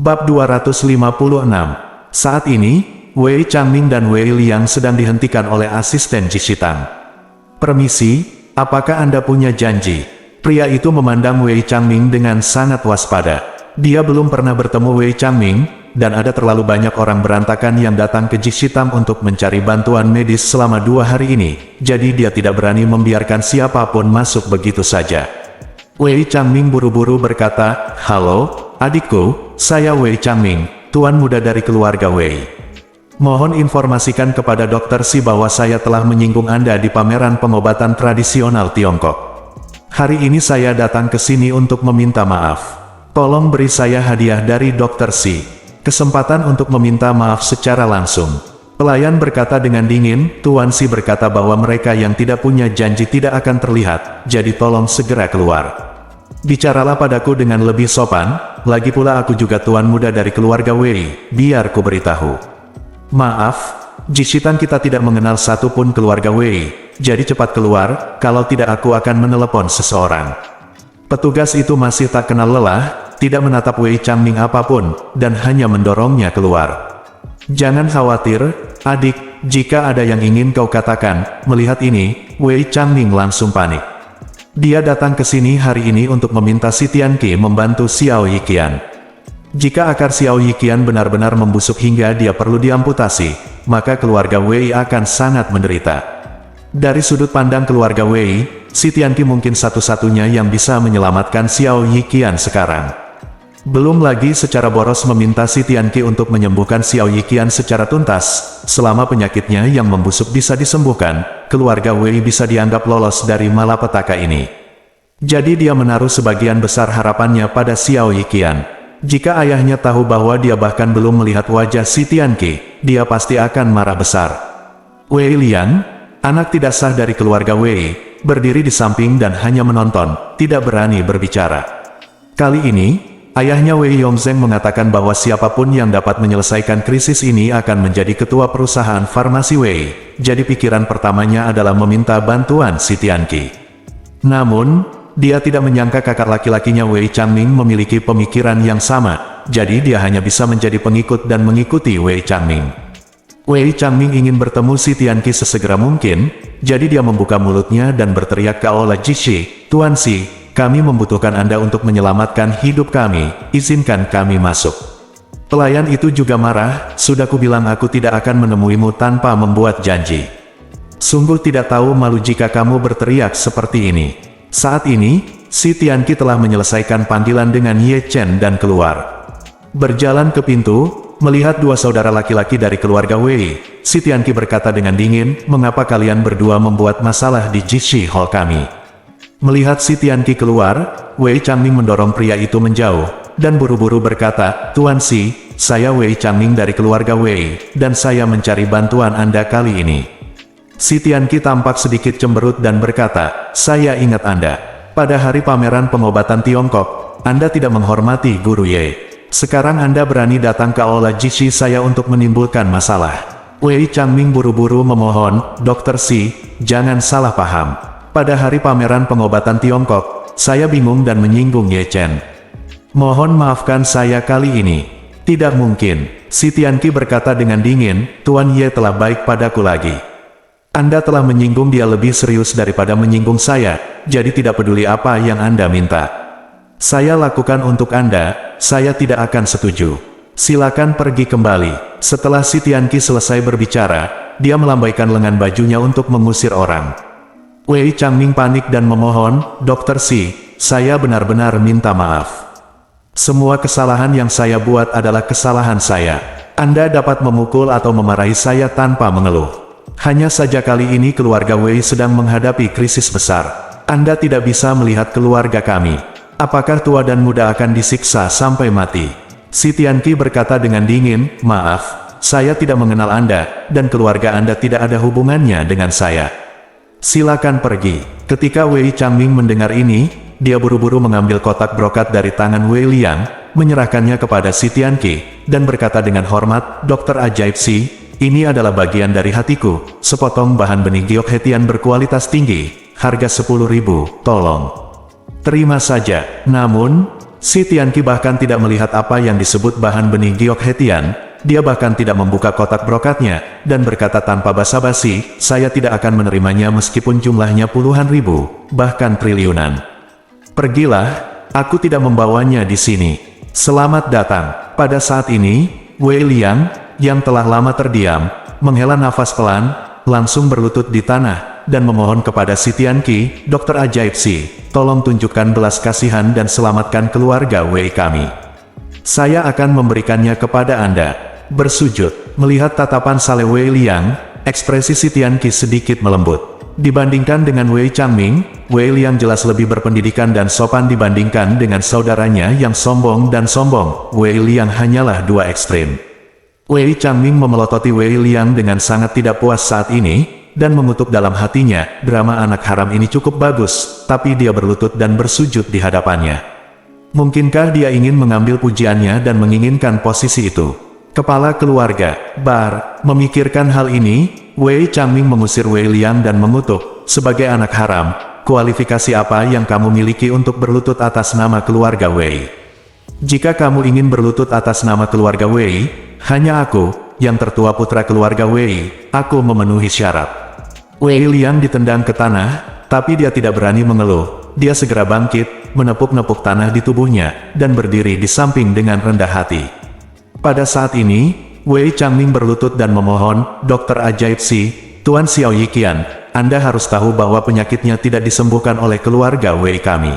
Bab 256. Saat ini, Wei Changming dan Wei Liang sedang dihentikan oleh asisten Jishitang. "Permisi, apakah Anda punya janji?" Pria itu memandang Wei Changming dengan sangat waspada. Dia belum pernah bertemu Wei Changming, dan ada terlalu banyak orang berantakan yang datang ke Jishitang untuk mencari bantuan medis selama 2 hari ini, jadi dia tidak berani membiarkan siapapun masuk begitu saja. Wei Changming buru-buru berkata, "Halo, adikku, saya Wei Changming, tuan muda dari keluarga Wei. Mohon informasikan kepada Dr. Si bahwa saya telah menyinggung Anda di pameran pengobatan tradisional Tiongkok. Hari ini saya datang ke sini untuk meminta maaf. Tolong beri saya hadiah dari Dr. Si. Kesempatan untuk meminta maaf secara langsung." Pelayan berkata dengan dingin, "Tuan Si berkata bahwa mereka yang tidak punya janji tidak akan terlihat, jadi tolong segera keluar. Bicaralah padaku dengan lebih sopan, lagi pula aku juga tuan muda dari keluarga Wei, biar ku beritahu." "Maaf, Jishitang kita tidak mengenal satupun keluarga Wei, jadi cepat keluar, kalau tidak aku akan menelepon seseorang." Petugas itu masih tak kenal lelah, tidak menatap Wei Changming apapun, dan hanya mendorongnya keluar. "Jangan khawatir, adik, jika ada yang ingin kau katakan." Melihat ini, Wei Changming langsung panik. Dia datang ke sini hari ini untuk meminta si Tianqi membantu Xiao Yiqian. Jika akar Xiao Yiqian benar-benar membusuk hingga dia perlu diamputasi, maka keluarga Wei akan sangat menderita. Dari sudut pandang keluarga Wei, si Tianqi mungkin satu-satunya yang bisa menyelamatkan Xiao Yiqian sekarang. Belum lagi secara boros meminta si Tianqi untuk menyembuhkan Xiao Yiqian secara tuntas. Selama penyakitnya yang membusuk bisa disembuhkan, keluarga Wei bisa dianggap lolos dari malapetaka ini. Jadi dia menaruh sebagian besar harapannya pada Xiao Yiqian. Jika ayahnya tahu bahwa dia bahkan belum melihat wajah si Tianqi, dia pasti akan marah besar. Wei Liang, anak tidak sah dari keluarga Wei, berdiri di samping dan hanya menonton, tidak berani berbicara. Kali ini, ayahnya Wei Yongzheng mengatakan bahwa siapapun yang dapat menyelesaikan krisis ini akan menjadi ketua perusahaan farmasi Wei, jadi pikiran pertamanya adalah meminta bantuan si Tianqi. Namun, dia tidak menyangka kakak laki-lakinya Wei Changming memiliki pemikiran yang sama, jadi dia hanya bisa menjadi pengikut dan mengikuti Wei Changming. Wei Changming ingin bertemu si Tianqi sesegera mungkin, jadi dia membuka mulutnya dan berteriak ke Aula Jishi, "Tuan Si, kami membutuhkan Anda untuk menyelamatkan hidup kami, izinkan kami masuk." Pelayan itu juga marah, "Sudah kubilang aku tidak akan menemuimu tanpa membuat janji. Sungguh tidak tahu malu jika kamu berteriak seperti ini." Saat ini, si Tianqi telah menyelesaikan panggilan dengan Ye Chen dan keluar. Berjalan ke pintu, melihat dua saudara laki-laki dari keluarga Wei, si Tianqi berkata dengan dingin, "Mengapa kalian berdua membuat masalah di Jishi Hall kami?" Melihat si Tianqi keluar, Wei Changming mendorong pria itu menjauh, dan buru-buru berkata, "Tuan Si, saya Wei Changming dari keluarga Wei, dan saya mencari bantuan Anda kali ini." Si Tianqi tampak sedikit cemberut dan berkata, "Saya ingat Anda. Pada hari pameran pengobatan Tiongkok, Anda tidak menghormati Guru Ye. Sekarang Anda berani datang ke Aula Jishi saya untuk menimbulkan masalah." Wei Changming buru-buru memohon, "Dr. Si, jangan salah paham. Pada hari pameran pengobatan Tiongkok, saya bingung dan menyinggung Ye Chen. Mohon maafkan saya kali ini." "Tidak mungkin," si Tianqi berkata dengan dingin, "Tuan Ye telah baik padaku lagi. Anda telah menyinggung dia lebih serius daripada menyinggung saya, jadi tidak peduli apa yang Anda minta. Saya lakukan untuk Anda, saya tidak akan setuju. Silakan pergi kembali." Setelah si Tianqi selesai berbicara, dia melambaikan lengan bajunya untuk mengusir orang. Wei Changming panik dan memohon, "Dr. Si, saya benar-benar minta maaf. Semua kesalahan yang saya buat adalah kesalahan saya. Anda dapat memukul atau memarahi saya tanpa mengeluh. Hanya saja kali ini keluarga Wei sedang menghadapi krisis besar. Anda tidak bisa melihat keluarga kami. Apakah tua dan muda akan disiksa sampai mati?" Si Tianqi berkata dengan dingin, "Maaf, saya tidak mengenal Anda, dan keluarga Anda tidak ada hubungannya dengan saya. Silakan pergi." Ketika Wei Changming mendengar ini, dia buru-buru mengambil kotak brokat dari tangan Wei Liang, menyerahkannya kepada si Tianqi, dan berkata dengan hormat, "Dokter ajaib Si, ini adalah bagian dari hatiku, sepotong bahan benih giok hetian berkualitas tinggi, harga 10.000, tolong terima saja." Namun, Si Tianqi bahkan tidak melihat apa yang disebut bahan benih giok hetian, dia bahkan tidak membuka kotak brokatnya, dan berkata tanpa basa-basi, saya tidak akan menerimanya meskipun jumlahnya puluhan ribu, bahkan triliunan. Pergilah, aku tidak membawanya di sini. Selamat datang. Pada saat ini, Wei Liang, yang telah lama terdiam, menghela nafas pelan, langsung berlutut di tanah, dan memohon kepada si Tianqi, Dokter Ajaib Si, tolong tunjukkan belas kasihan dan selamatkan keluarga Wei kami. Saya akan memberikannya kepada Anda. Bersujud, melihat tatapan Saleh Wei Liang, ekspresi si Tianqi sedikit melembut. Dibandingkan dengan Wei Changming, Wei Liang jelas lebih berpendidikan dan sopan dibandingkan dengan saudaranya yang sombong dan sombong. Wei Liang hanyalah dua ekstrim. Wei Changming memelototi Wei Liang dengan sangat tidak puas saat ini, dan mengutuk dalam hatinya, drama anak haram ini cukup bagus, tapi dia berlutut dan bersujud di hadapannya. Mungkinkah dia ingin mengambil pujiannya dan menginginkan posisi itu? Kepala keluarga, Bar, memikirkan hal ini, Wei Changming mengusir Wei Liang dan mengutuk, sebagai anak haram, kualifikasi apa yang kamu miliki untuk berlutut atas nama keluarga Wei? Jika kamu ingin berlutut atas nama keluarga Wei, hanya aku, yang tertua putra keluarga Wei, aku memenuhi syarat. Wei Liang ditendang ke tanah, tapi dia tidak berani mengeluh. Dia segera bangkit, menepuk-nepuk tanah di tubuhnya, dan berdiri di samping dengan rendah hati. Pada saat ini, Wei Changming berlutut dan memohon, Dokter Ajaib Si, Tuan Xiao Yiqian, Anda harus tahu bahwa penyakitnya tidak disembuhkan oleh keluarga Wei kami.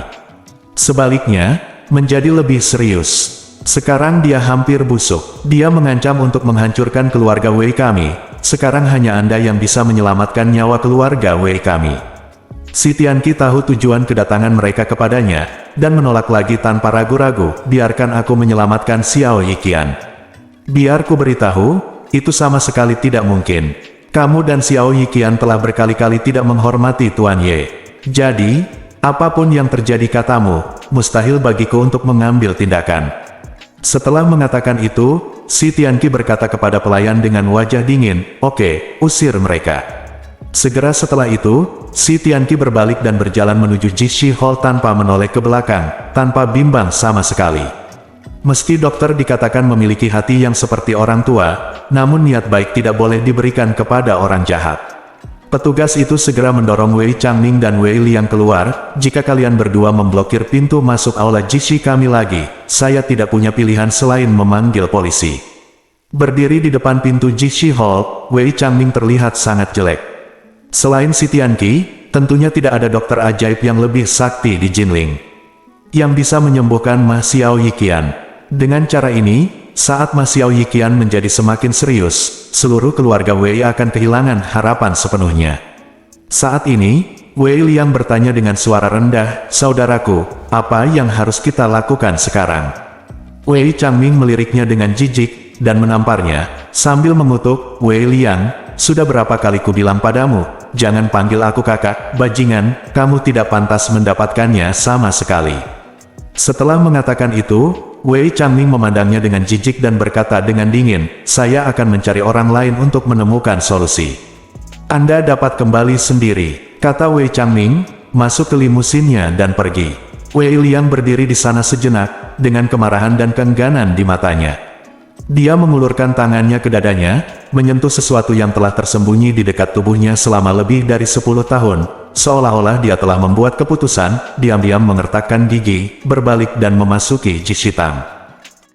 Sebaliknya, menjadi lebih serius. Sekarang dia hampir busuk. Dia mengancam untuk menghancurkan keluarga Wei kami. Sekarang hanya Anda yang bisa menyelamatkan nyawa keluarga Wei kami. Si Tianqi tahu tujuan kedatangan mereka kepadanya, dan menolak lagi tanpa ragu-ragu, biarkan aku menyelamatkan Xiao Yiqian. Biar ku beritahu, itu sama sekali tidak mungkin. Kamu dan Xiao Yiqian telah berkali-kali tidak menghormati Tuan Ye. Jadi, apapun yang terjadi katamu, mustahil bagiku untuk mengambil tindakan. Setelah mengatakan itu, si Tianqi berkata kepada pelayan dengan wajah dingin, oke, usir mereka. Segera setelah itu, si Tianqi berbalik dan berjalan menuju Jishi Hall tanpa menoleh ke belakang, tanpa bimbang sama sekali. Meski dokter dikatakan memiliki hati yang seperti orang tua, namun niat baik tidak boleh diberikan kepada orang jahat. Petugas itu segera mendorong Wei Changming dan Wei Liang keluar. Jika kalian berdua memblokir pintu masuk aula Jishi kami lagi, saya tidak punya pilihan selain memanggil polisi. Berdiri di depan pintu Jishi Hall, Wei Changming terlihat sangat jelek. Selain si Tianqi, tentunya tidak ada dokter ajaib yang lebih sakti di Jinling yang bisa menyembuhkan Ma Xiao Yiqian. Dengan cara ini, saat Ma Xiao Yiqian menjadi semakin serius, seluruh keluarga Wei akan kehilangan harapan sepenuhnya. Saat ini, Wei Liang bertanya dengan suara rendah, saudaraku, apa yang harus kita lakukan sekarang? Wei Changming meliriknya dengan jijik, dan menamparnya, sambil mengutuk, Wei Liang, sudah berapa kali ku bilang padamu, jangan panggil aku kakak, bajingan, kamu tidak pantas mendapatkannya sama sekali. Setelah mengatakan itu, Wei Changming memandangnya dengan jijik dan berkata dengan dingin, saya akan mencari orang lain untuk menemukan solusi. Anda dapat kembali sendiri, kata Wei Changming, masuk ke limusinnya dan pergi. Wei Liang berdiri di sana sejenak, dengan kemarahan dan keengganan di matanya. Dia mengulurkan tangannya ke dadanya, menyentuh sesuatu yang telah tersembunyi di dekat tubuhnya selama lebih dari 10 tahun, seolah-olah dia telah membuat keputusan, diam-diam mengertakkan gigi, berbalik dan memasuki Jishitang.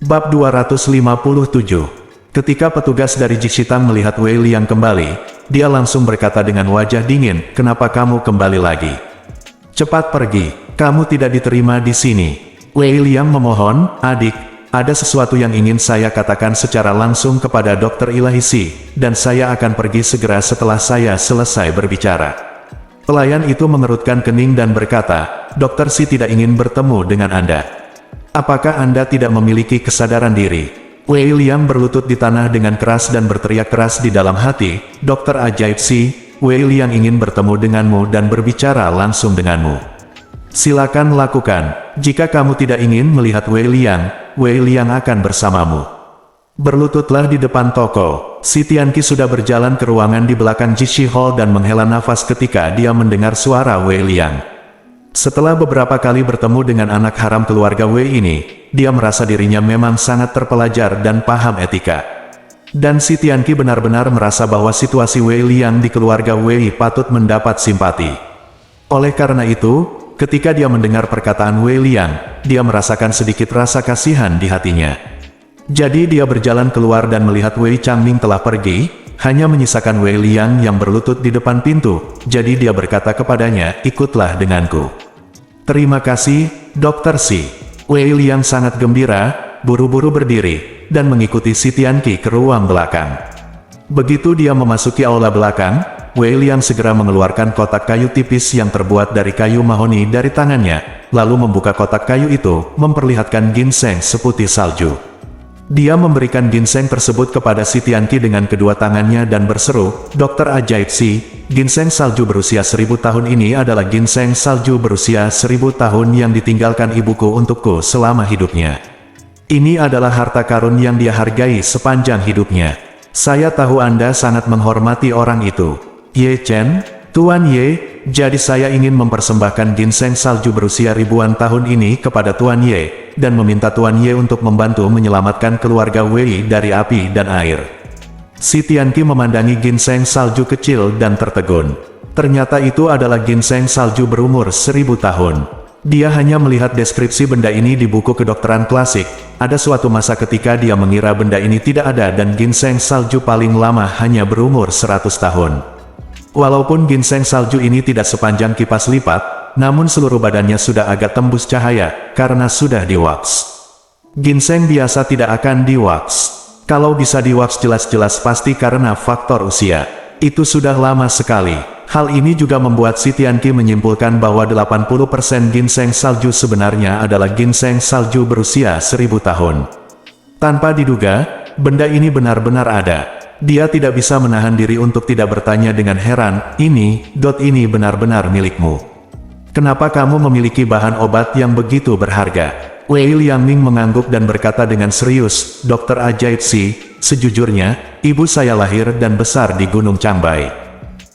Bab 257. Ketika petugas dari Jishitang melihat Wei Liang kembali, dia langsung berkata dengan wajah dingin, kenapa kamu kembali lagi? Cepat pergi, kamu tidak diterima di sini. Wei Liang memohon, adik, ada sesuatu yang ingin saya katakan secara langsung kepada Dokter Ilahi Si, dan saya akan pergi segera setelah saya selesai berbicara. Pelayan itu mengerutkan kening dan berkata, Dokter Si tidak ingin bertemu dengan Anda. Apakah Anda tidak memiliki kesadaran diri? Wei Liang berlutut di tanah dengan keras dan berteriak keras di dalam hati, Dokter Ajaib Si, Wei Liang ingin bertemu denganmu dan berbicara langsung denganmu. Silakan lakukan. Jika kamu tidak ingin melihat Wei Liang akan bersamamu. Berlututlah di depan toko. Si Tianqi sudah berjalan ke ruangan di belakang Jishi Hall dan menghela nafas ketika dia mendengar suara Wei Liang. Setelah beberapa kali bertemu dengan anak haram keluarga Wei ini, dia merasa dirinya memang sangat terpelajar dan paham etika. Dan si Tianqi benar-benar merasa bahwa situasi Wei Liang di keluarga Wei patut mendapat simpati. Oleh karena itu, ketika dia mendengar perkataan Wei Liang, dia merasakan sedikit rasa kasihan di hatinya. Jadi dia berjalan keluar dan melihat Wei Changming telah pergi, hanya menyisakan Wei Liang yang berlutut di depan pintu. Jadi dia berkata kepadanya, ikutlah denganku. Terima kasih, Dr. Si. Wei Liang sangat gembira, buru-buru berdiri, dan mengikuti si Tianqi ke ruang belakang. Begitu dia memasuki aula belakang, Wei Liang segera mengeluarkan kotak kayu tipis yang terbuat dari kayu mahoni dari tangannya, lalu membuka kotak kayu itu, memperlihatkan ginseng seputih salju. Dia memberikan ginseng tersebut kepada si Tianqi dengan kedua tangannya dan berseru, Dokter ajaib Si, ginseng salju berusia 1000 tahun ini adalah ginseng salju berusia 1000 tahun yang ditinggalkan ibuku untukku selama hidupnya. Ini adalah harta karun yang dia hargai sepanjang hidupnya. Saya tahu Anda sangat menghormati orang itu. Ye Chen, Tuan Ye, jadi saya ingin mempersembahkan ginseng salju berusia ribuan tahun ini kepada Tuan Ye, dan meminta Tuan Ye untuk membantu menyelamatkan keluarga Wei dari api dan air. Si Tianqi memandangi ginseng salju kecil dan tertegun. Ternyata itu adalah ginseng salju berumur 1000 tahun. Dia hanya melihat deskripsi benda ini di buku kedokteran klasik. Ada suatu masa ketika dia mengira benda ini tidak ada dan ginseng salju paling lama hanya berumur 100 tahun. Walaupun ginseng salju ini tidak sepanjang kipas lipat, namun seluruh badannya sudah agak tembus cahaya, karena sudah diwaks. Ginseng biasa tidak akan diwaks. Kalau bisa diwaks jelas-jelas pasti karena faktor usia. Itu sudah lama sekali. Hal ini juga membuat si Tianqi menyimpulkan bahwa 80% ginseng salju sebenarnya adalah ginseng salju berusia 1000 tahun. Tanpa diduga, benda ini benar-benar ada. Dia tidak bisa menahan diri untuk tidak bertanya dengan heran, ini benar-benar milikmu. Kenapa kamu memiliki bahan obat yang begitu berharga? Wei Liangming mengangguk dan berkata dengan serius, Dokter ajaib Si, sejujurnya, ibu saya lahir dan besar di Gunung Changbai.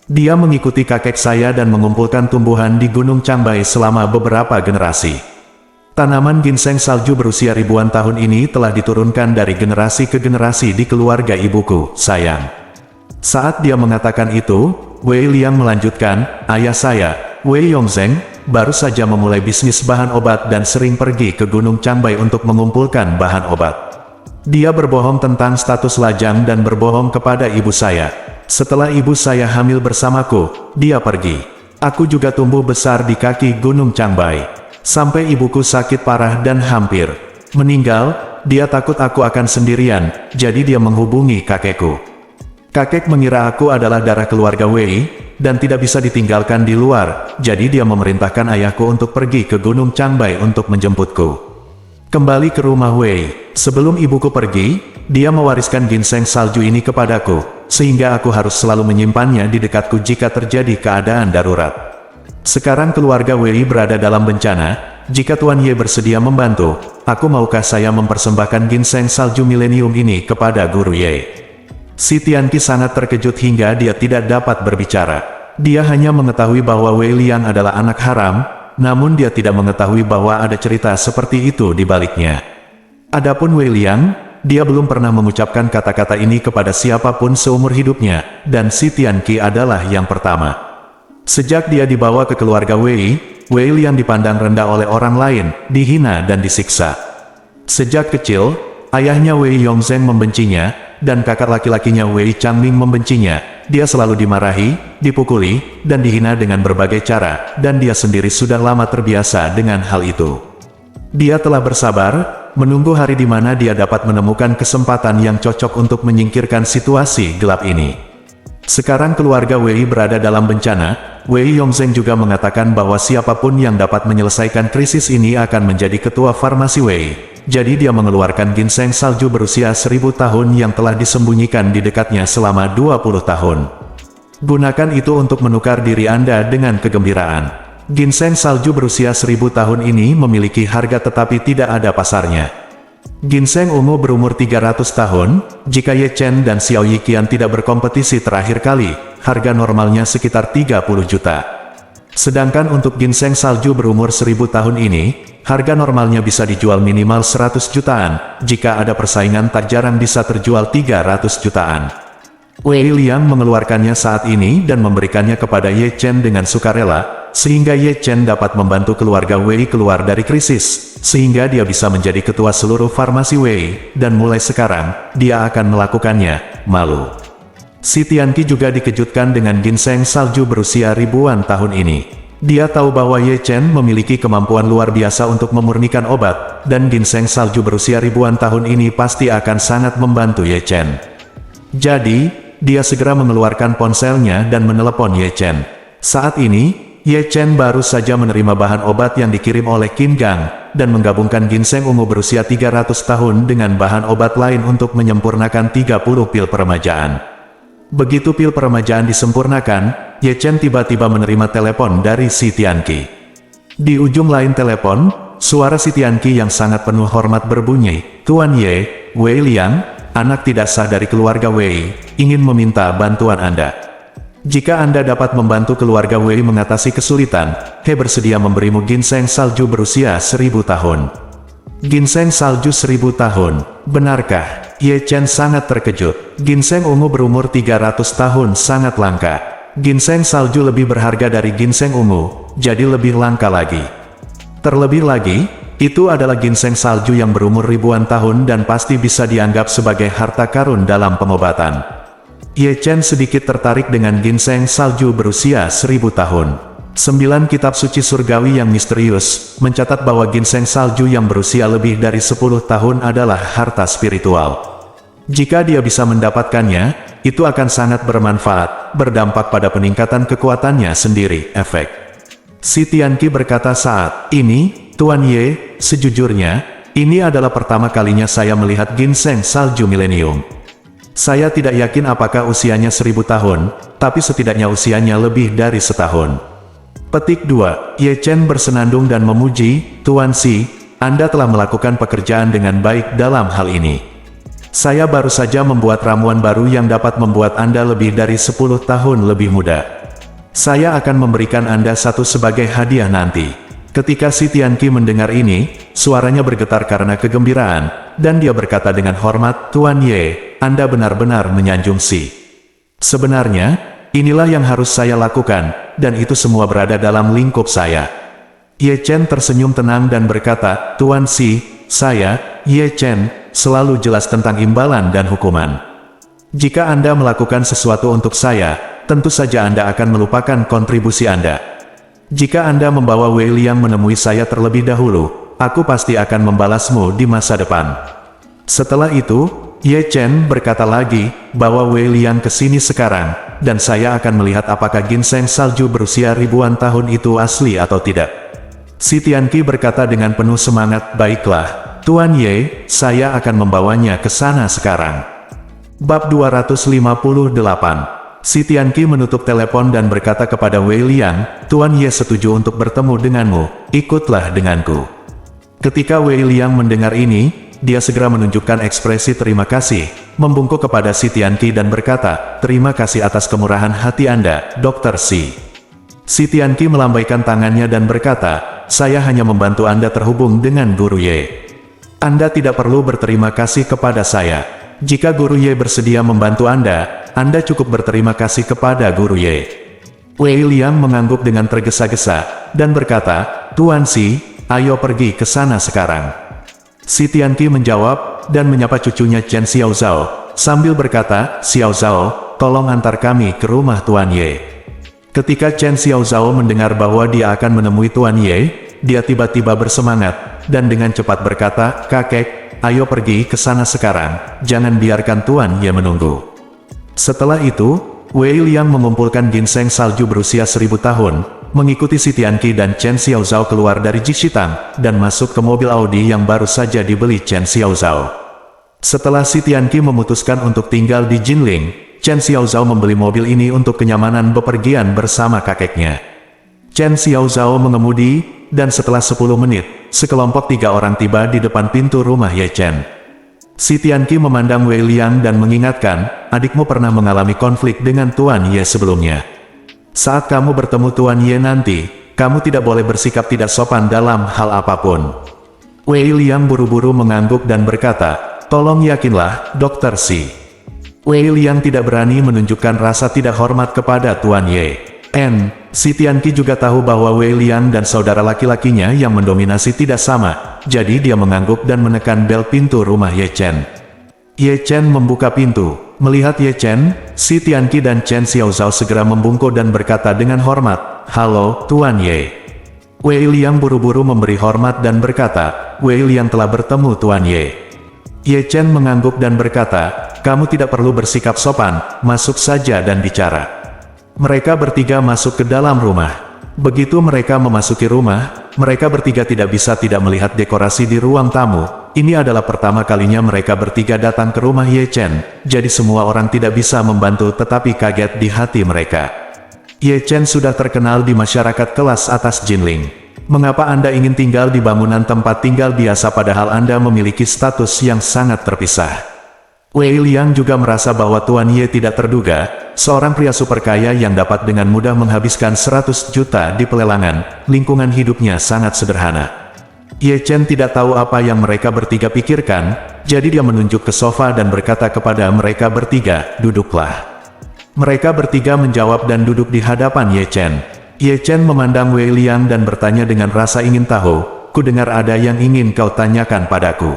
Dia mengikuti kakek saya dan mengumpulkan tumbuhan di Gunung Changbai selama beberapa generasi. Tanaman ginseng salju berusia ribuan tahun ini telah diturunkan dari generasi ke generasi di keluarga ibuku, sayang. Saat dia mengatakan itu, Wei Liang melanjutkan, ayah saya, Wei Yongzheng, baru saja memulai bisnis bahan obat dan sering pergi ke Gunung Changbai untuk mengumpulkan bahan obat. Dia berbohong tentang status lajang dan berbohong kepada ibu saya. Setelah ibu saya hamil bersamaku, dia pergi. Aku juga tumbuh besar di kaki Gunung Changbai. Sampai ibuku sakit parah dan hampir meninggal, dia takut aku akan sendirian, jadi dia menghubungi kakekku. Kakek mengira aku adalah darah keluarga Wei, dan tidak bisa ditinggalkan di luar, jadi dia memerintahkan ayahku untuk pergi ke Gunung Changbai untuk menjemputku. Kembali ke rumah Wei, sebelum ibuku pergi, dia mewariskan ginseng salju ini kepadaku, sehingga aku harus selalu menyimpannya di dekatku jika terjadi keadaan darurat. Sekarang keluarga Wei berada dalam bencana, jika Tuan Ye bersedia membantu, aku maukah saya mempersembahkan ginseng salju milenium ini kepada Guru Ye. Si Tianqi sangat terkejut hingga dia tidak dapat berbicara. Dia hanya mengetahui bahwa Wei Liang adalah anak haram, namun dia tidak mengetahui bahwa ada cerita seperti itu di baliknya. Adapun Wei Liang, dia belum pernah mengucapkan kata-kata ini kepada siapapun seumur hidupnya, dan si Tianqi adalah yang pertama. Sejak dia dibawa ke keluarga Wei, Wei Liang dipandang rendah oleh orang lain, dihina dan disiksa. Sejak kecil, ayahnya Wei Yongzheng membencinya, dan kakak laki-lakinya Wei Changming membencinya. Dia selalu dimarahi, dipukuli, dan dihina dengan berbagai cara, dan dia sendiri sudah lama terbiasa dengan hal itu. Dia telah bersabar, menunggu hari di mana dia dapat menemukan kesempatan yang cocok untuk menyingkirkan situasi gelap ini. Sekarang keluarga Wei berada dalam bencana. Wei Yongzheng juga mengatakan bahwa siapapun yang dapat menyelesaikan krisis ini akan menjadi ketua farmasi Wei. Jadi dia mengeluarkan ginseng salju berusia 1000 tahun yang telah disembunyikan di dekatnya selama 20 tahun. Gunakan itu untuk menukar diri Anda dengan kegembiraan. Ginseng salju berusia 1000 tahun ini memiliki harga tetapi tidak ada pasarnya. Ginseng ungu berumur 300 tahun, jika Ye Chen dan Xiao Yiqian tidak berkompetisi terakhir kali, harga normalnya sekitar 30 juta. Sedangkan untuk ginseng salju berumur 1000 tahun ini, harga normalnya bisa dijual minimal 100 jutaan, jika ada persaingan tak jarang bisa terjual 300 jutaan. Wei Liang mengeluarkannya saat ini dan memberikannya kepada Ye Chen dengan sukarela, sehingga Ye Chen dapat membantu keluarga Wei keluar dari krisis, sehingga dia bisa menjadi ketua seluruh farmasi Wei, dan mulai sekarang, dia akan melakukannya. Malu. Si Tianqi juga dikejutkan dengan ginseng salju berusia ribuan tahun ini. Dia tahu bahwa Ye Chen memiliki kemampuan luar biasa untuk memurnikan obat, dan ginseng salju berusia ribuan tahun ini pasti akan sangat membantu Ye Chen. Jadi, dia segera mengeluarkan ponselnya dan menelepon Ye Chen. Saat ini, Ye Chen baru saja menerima bahan obat yang dikirim oleh Qin Gang, dan menggabungkan ginseng ungu berusia 300 tahun dengan bahan obat lain untuk menyempurnakan 30 pil peremajaan. Begitu pil peremajaan disempurnakan, Ye Chen tiba-tiba menerima telepon dari si Tianqi. Di ujung lain telepon, suara si Tianqi yang sangat penuh hormat berbunyi, "Tuan Ye, Wei Liang, anak tidak sah dari keluarga Wei, ingin meminta bantuan Anda. Jika Anda dapat membantu keluarga Wei mengatasi kesulitan, He bersedia memberimu ginseng salju berusia 1000 tahun. Ginseng salju 1000 tahun, benarkah? Ye Chen sangat terkejut. Ginseng ungu berumur 300 tahun sangat langka. Ginseng salju lebih berharga dari ginseng ungu, jadi lebih langka lagi. Terlebih lagi, itu adalah ginseng salju yang berumur ribuan tahun dan pasti bisa dianggap sebagai harta karun dalam pengobatan. Ye Chen sedikit tertarik dengan ginseng salju berusia 1000 tahun. 9 kitab suci surgawi yang misterius, mencatat bahwa ginseng salju yang berusia lebih dari 10 tahun adalah harta spiritual. Jika dia bisa mendapatkannya, itu akan sangat bermanfaat, berdampak pada peningkatan kekuatannya sendiri. Efek. Si Tianqi berkata saat ini, "Tuan Ye, sejujurnya, ini adalah pertama kalinya saya melihat ginseng salju milenium. Saya tidak yakin apakah usianya 1000 tahun, tapi setidaknya usianya lebih dari setahun." Petik 2. Ye Chen bersenandung dan memuji, "Tuan Si, Anda telah melakukan pekerjaan dengan baik dalam hal ini. Saya baru saja membuat ramuan baru yang dapat membuat Anda lebih dari 10 tahun lebih muda. Saya akan memberikan Anda satu sebagai hadiah nanti." Ketika si Tianqi mendengar ini, suaranya bergetar karena kegembiraan, dan dia berkata dengan hormat, "Tuan Ye, Anda benar-benar menyanjung Si. Sebenarnya, inilah yang harus saya lakukan, dan itu semua berada dalam lingkup saya." Ye Chen tersenyum tenang dan berkata, "Tuan Si, saya, Ye Chen, selalu jelas tentang imbalan dan hukuman. Jika Anda melakukan sesuatu untuk saya, tentu saja Anda akan melupakan kontribusi Anda. Jika Anda membawa Wei Liang menemui saya terlebih dahulu, aku pasti akan membalasmu di masa depan." Setelah itu, Ye Chen berkata lagi, "Bawa Wei Liang ke sini sekarang, dan saya akan melihat apakah ginseng salju berusia ribuan tahun itu asli atau tidak." Si Tianqi berkata dengan penuh semangat, "Baiklah, Tuan Ye, saya akan membawanya ke sana sekarang." Bab 258. Si Tianqi menutup telepon dan berkata kepada Wei Liang, "Tuan Ye setuju untuk bertemu denganmu, ikutlah denganku." Ketika Wei Liang mendengar ini, dia segera menunjukkan ekspresi terima kasih, membungkuk kepada si Tianqi dan berkata, "Terima kasih atas kemurahan hati Anda, Dr. Si." Si Tianqi melambaikan tangannya dan berkata, "Saya hanya membantu Anda terhubung dengan Guru Ye. Anda tidak perlu berterima kasih kepada saya. Jika Guru Ye bersedia membantu Anda cukup berterima kasih kepada Guru Ye." Wei Liang mengangguk dengan tergesa-gesa, dan berkata, "Tuan Si, ayo pergi ke sana sekarang." Si Tianqi menjawab, dan menyapa cucunya Chen Xiaozhao, sambil berkata, "Xiaozhao, tolong antar kami ke rumah Tuan Ye." Ketika Chen Xiaozhao mendengar bahwa dia akan menemui Tuan Ye, dia tiba-tiba bersemangat, dan dengan cepat berkata, "Kakek, ayo pergi ke sana sekarang, jangan biarkan Tuan Ye menunggu." Setelah itu, Wei Liang mengumpulkan ginseng salju berusia 1000 tahun, mengikuti si Tianqi dan Chen Xiaozhao keluar dari Jixitang, dan masuk ke mobil Audi yang baru saja dibeli Chen Xiaozhao. Setelah si Tianqi memutuskan untuk tinggal di Jinling, Chen Xiaozhao membeli mobil ini untuk kenyamanan bepergian bersama kakeknya. Chen Xiaozhao mengemudi, dan setelah 10 menit, sekelompok 3 orang tiba di depan pintu rumah Ye Chen. Si Tianqi memandang Wei Liang dan mengingatkan, "Adikmu pernah mengalami konflik dengan Tuan Ye sebelumnya. Saat kamu bertemu Tuan Ye nanti, kamu tidak boleh bersikap tidak sopan dalam hal apapun. Wei Liang buru-buru mengangguk dan berkata, tolong yakinlah, Dr. Si. Wei Liang tidak berani menunjukkan rasa tidak hormat kepada Tuan Ye. Si Tianqi juga tahu bahwa Wei Liang dan saudara laki-lakinya yang mendominasi tidak sama, jadi dia mengangguk dan menekan bel pintu rumah Ye Chen. Ye Chen membuka pintu. Melihat Ye Chen, si Tianqi dan Chen Xiaozhao segera membungkuk dan berkata dengan hormat, halo, Tuan Ye. Wei Liang buru-buru memberi hormat dan berkata, Wei Liang telah bertemu Tuan Ye. Ye Chen mengangguk dan berkata, kamu tidak perlu bersikap sopan, masuk saja dan bicara. Mereka bertiga masuk ke dalam rumah. Begitu mereka memasuki rumah, mereka bertiga tidak bisa tidak melihat dekorasi di ruang tamu. Ini adalah pertama kalinya mereka bertiga datang ke rumah Ye Chen, jadi semua orang tidak bisa membantu tetapi kaget di hati mereka. Ye Chen sudah terkenal di masyarakat kelas atas Jinling. Mengapa Anda ingin tinggal di bangunan tempat tinggal biasa padahal Anda memiliki status yang sangat terpisah? Wei Liang juga merasa bahwa Tuan Ye tidak terduga, seorang pria super kaya yang dapat dengan mudah menghabiskan 100 juta di pelelangan, lingkungan hidupnya sangat sederhana. Ye Chen tidak tahu apa yang mereka bertiga pikirkan, jadi dia menunjuk ke sofa dan berkata kepada mereka bertiga, duduklah. Mereka bertiga menjawab dan duduk di hadapan Ye Chen. Ye Chen memandang Wei Liang dan bertanya dengan rasa ingin tahu, ku dengar ada yang ingin kau tanyakan padaku.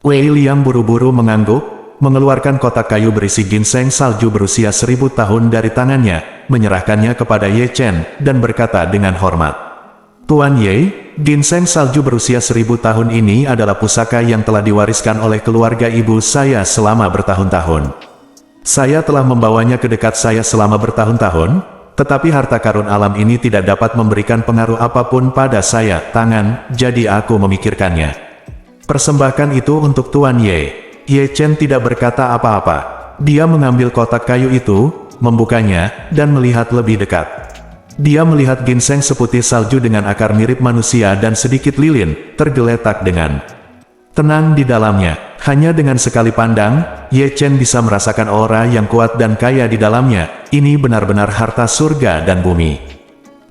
Wei Liang buru-buru mengangguk, mengeluarkan kotak kayu berisi ginseng salju berusia 1000 tahun dari tangannya, menyerahkannya kepada Ye Chen, dan berkata dengan hormat. Tuan Ye, ginseng salju berusia 1000 tahun ini adalah pusaka yang telah diwariskan oleh keluarga ibu saya selama bertahun-tahun. Saya telah membawanya ke dekat saya selama bertahun-tahun, tetapi harta karun alam ini tidak dapat memberikan pengaruh apapun pada saya, jadi aku memikirkannya. Persembahkan itu untuk Tuan Ye. Ye Chen tidak berkata apa-apa. Dia mengambil kotak kayu itu, membukanya, dan melihat lebih dekat. Dia melihat ginseng seputih salju dengan akar mirip manusia dan sedikit lilin, tergeletak dengan tenang di dalamnya. Hanya dengan sekali pandang, Ye Chen bisa merasakan aura yang kuat dan kaya di dalamnya. Ini benar-benar harta surga dan bumi.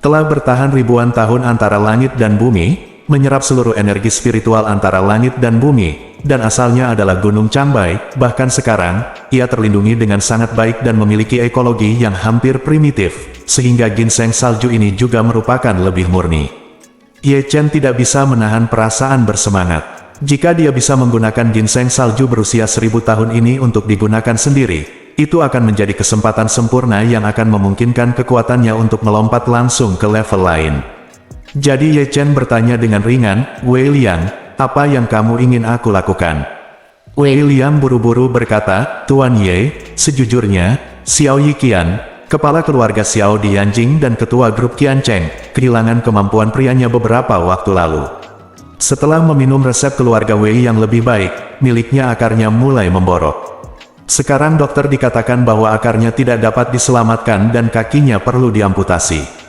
Telah bertahan ribuan tahun antara langit dan bumi, menyerap seluruh energi spiritual antara langit dan bumi, dan asalnya adalah Gunung Cangbai. Bahkan sekarang, ia terlindungi dengan sangat baik dan memiliki ekologi yang hampir primitif, sehingga ginseng salju ini juga merupakan lebih murni. Ye Chen tidak bisa menahan perasaan bersemangat. Jika dia bisa menggunakan ginseng salju berusia 1000 tahun ini untuk digunakan sendiri, itu akan menjadi kesempatan sempurna yang akan memungkinkan kekuatannya untuk melompat langsung ke level lain. Jadi Ye Chen bertanya dengan ringan, Wei Liang, apa yang kamu ingin aku lakukan? Wei Liang buru-buru berkata, Tuan Ye, sejujurnya, Xiao Yiqian, kepala keluarga Xiao di Yanjing dan ketua grup Qiancheng, kehilangan kemampuan prianya beberapa waktu lalu. Setelah meminum resep keluarga Wei yang lebih baik, miliknya akarnya mulai memborok. Sekarang dokter dikatakan bahwa akarnya tidak dapat diselamatkan dan kakinya perlu diamputasi.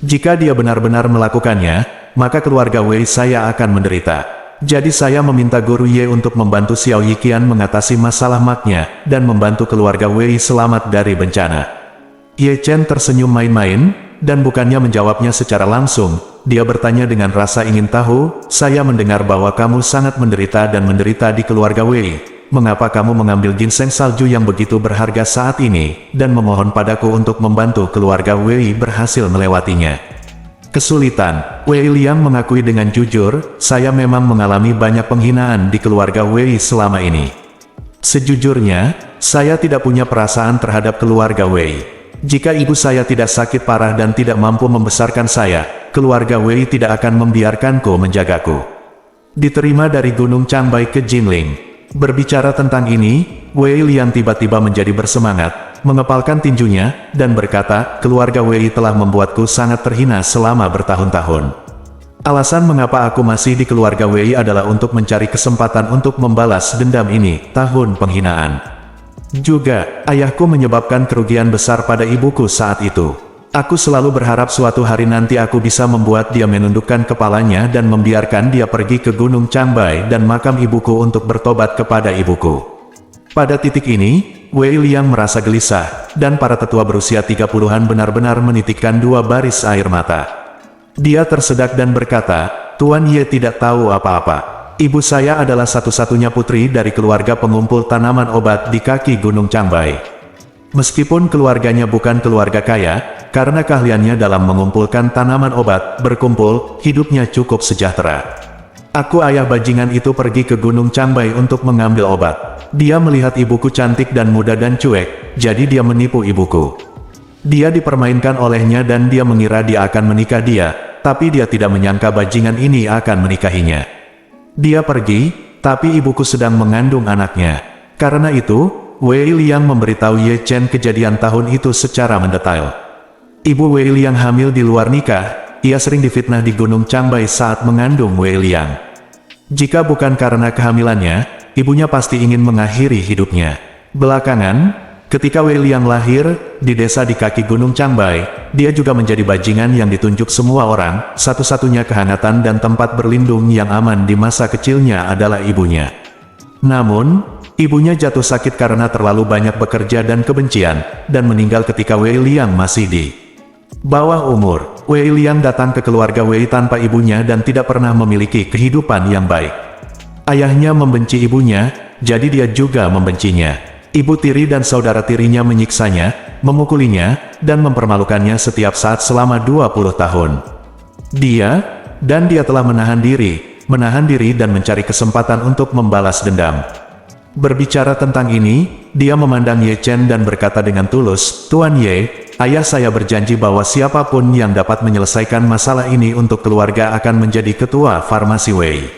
Jika dia benar-benar melakukannya, maka keluarga Wei saya akan menderita. Jadi saya meminta Guru Ye untuk membantu Xiao Yiqian mengatasi masalah maknya, dan membantu keluarga Wei selamat dari bencana. Ye Chen tersenyum main-main, dan bukannya menjawabnya secara langsung, dia bertanya dengan rasa ingin tahu, saya mendengar bahwa kamu sangat menderita dan menderita di keluarga Wei. Mengapa kamu mengambil ginseng salju yang begitu berharga saat ini, dan memohon padaku untuk membantu keluarga Wei berhasil melewatinya? Kesulitan. Wei Liang mengakui dengan jujur, saya memang mengalami banyak penghinaan di keluarga Wei selama ini. Sejujurnya, saya tidak punya perasaan terhadap keluarga Wei. Jika ibu saya tidak sakit parah dan tidak mampu membesarkan saya, keluarga Wei tidak akan membiarkanku menjagaku. Diterima dari Gunung Cangbai ke Jinling. Berbicara tentang ini, Wei Liang tiba-tiba menjadi bersemangat, mengepalkan tinjunya, dan berkata, keluarga Wei telah membuatku sangat terhina selama bertahun-tahun. Alasan mengapa aku masih di keluarga Wei adalah untuk mencari kesempatan untuk membalas dendam ini, tahun penghinaan. Juga, ayahku menyebabkan kerugian besar pada ibuku saat itu. Aku selalu berharap suatu hari nanti aku bisa membuat dia menundukkan kepalanya dan membiarkan dia pergi ke Gunung Cangbai dan makam ibuku untuk bertobat kepada ibuku. Pada titik ini, Wei Liang merasa gelisah, dan para tetua berusia 30-an benar-benar menitikkan dua baris air mata. Dia tersedak dan berkata, "Tuan Ye tidak tahu apa-apa. Ibu saya adalah satu-satunya putri dari keluarga pengumpul tanaman obat di kaki Gunung Changbai. Meskipun keluarganya bukan keluarga kaya, karena keahliannya dalam mengumpulkan tanaman obat berkumpul, hidupnya cukup sejahtera. Aku ayah bajingan itu pergi ke Gunung Changbai untuk mengambil obat. Dia melihat ibuku cantik dan muda dan cuek, jadi dia menipu ibuku. Dia dipermainkan olehnya dan dia mengira dia akan menikah dia, tapi dia tidak menyangka bajingan ini akan menikahinya. Dia pergi, tapi ibuku sedang mengandung anaknya. Karena itu, Wei Liang memberitahu Ye Chen kejadian tahun itu secara mendetail. Ibu Wei Liang hamil di luar nikah, ia sering difitnah di Gunung Changbai saat mengandung Wei Liang. Jika bukan karena kehamilannya, ibunya pasti ingin mengakhiri hidupnya. Belakangan, ketika Wei Liang lahir, di desa di kaki Gunung Changbai, dia juga menjadi bajingan yang ditunjuk semua orang, satu-satunya kehangatan dan tempat berlindung yang aman di masa kecilnya adalah ibunya. Namun, ibunya jatuh sakit karena terlalu banyak bekerja dan kebencian, dan meninggal ketika Wei Liang masih di bawah umur. Wei Liang datang ke keluarga Wei tanpa ibunya dan tidak pernah memiliki kehidupan yang baik. Ayahnya membenci ibunya, jadi dia juga membencinya. Ibu tiri dan saudara tirinya menyiksanya, memukulinya, dan mempermalukannya setiap saat selama 20 tahun. Dia telah menahan diri dan mencari kesempatan untuk membalas dendam. Berbicara tentang ini, dia memandang Ye Chen dan berkata dengan tulus, "Tuan Ye, ayah saya berjanji bahwa siapapun yang dapat menyelesaikan masalah ini untuk keluarga akan menjadi ketua farmasi Wei.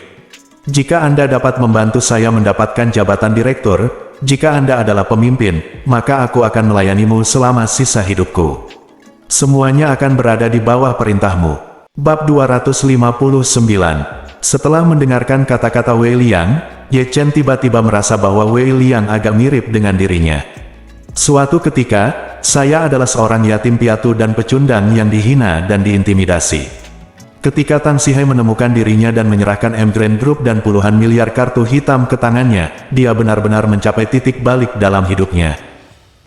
Jika Anda dapat membantu saya mendapatkan jabatan direktur, jika Anda adalah pemimpin, maka aku akan melayanimu selama sisa hidupku. Semuanya akan berada di bawah perintahmu." Bab 259. Setelah mendengarkan kata-kata Wei Liang, Ye Chen tiba-tiba merasa bahwa Wei Liang agak mirip dengan dirinya. "Suatu ketika, saya adalah seorang yatim piatu dan pecundang yang dihina dan diintimidasi. Ketika Tang Sihai menemukan dirinya dan menyerahkan M Grand Group dan puluhan miliar kartu hitam ke tangannya, dia benar-benar mencapai titik balik dalam hidupnya.